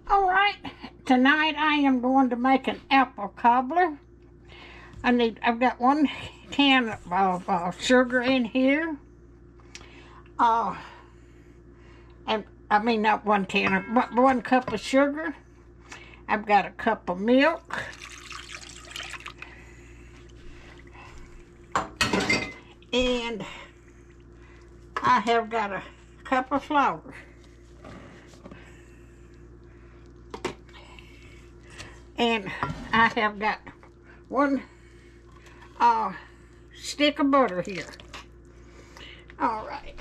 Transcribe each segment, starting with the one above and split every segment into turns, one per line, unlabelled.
Alright, tonight I am going to make an apple cobbler. I've got 1 can of sugar in here. And I mean not 1 can, 1 cup of sugar. I've got a cup of milk. And I have got a cup of flour. And I have got 1 stick of butter here. Alright.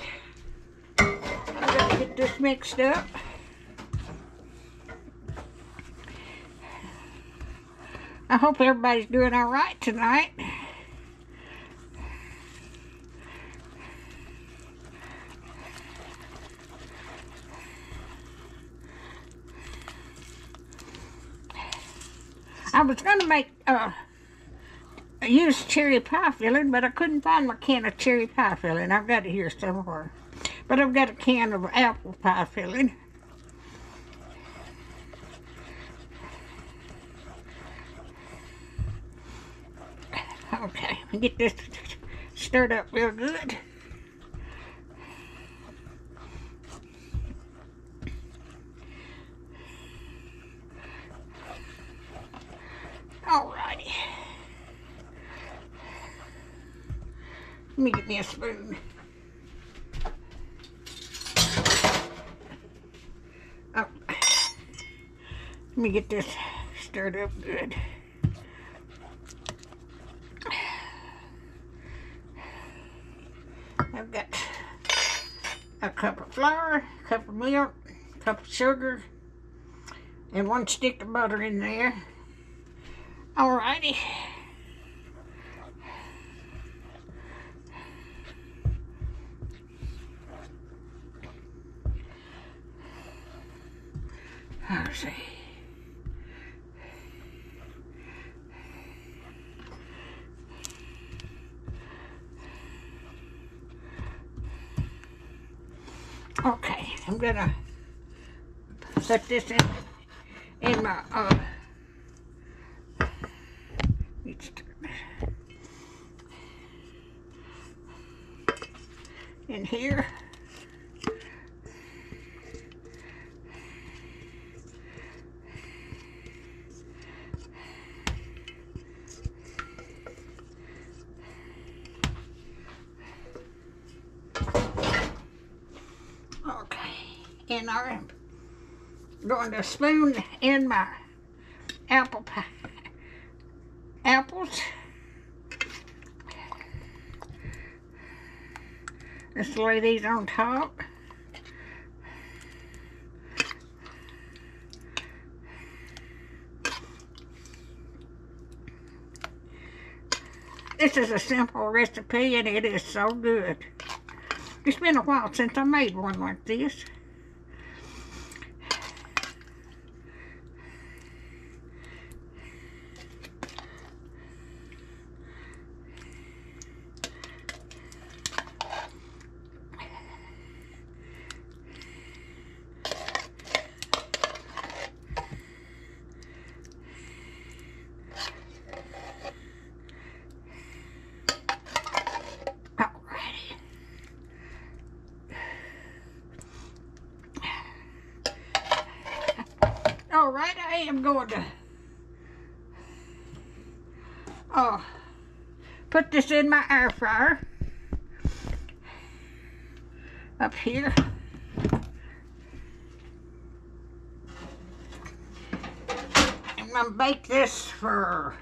I'm going to get this mixed up. I hope everybody's doing alright tonight. I was going to make, use cherry pie filling, but I couldn't find my can of cherry pie filling. I've got it here somewhere. But I've got a can of apple pie filling. Okay, get this stirred up real good. Alrighty. Let me get me a spoon. Oh. Let me get this stirred up good. I've got a cup of flour, a cup of milk, a cup of sugar, and 1 stick of butter in there. Alrighty. Let's see. Okay, I'm gonna put this in my in here. Okay, and I'm going to spoon in my apple pie apples. Just lay these on top. This is a simple recipe and it is so good. It's been a while since I made one like this. Alright, I am going to put this in my air fryer up here. I'm going to bake this for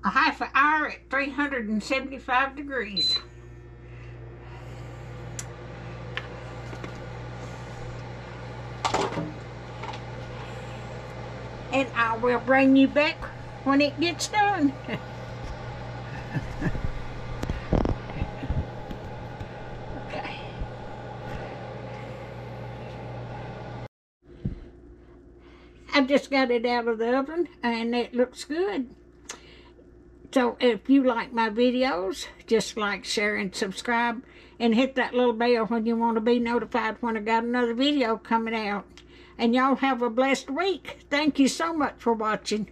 a half an hour at 375 degrees. And I will bring you back when it gets done. Okay. I just got it out of the oven and it looks good. So if you like my videos, just like, share, and subscribe, and hit that little bell when you want to be notified when I got another video coming out. and y'all have a blessed week. Thank you so much for watching.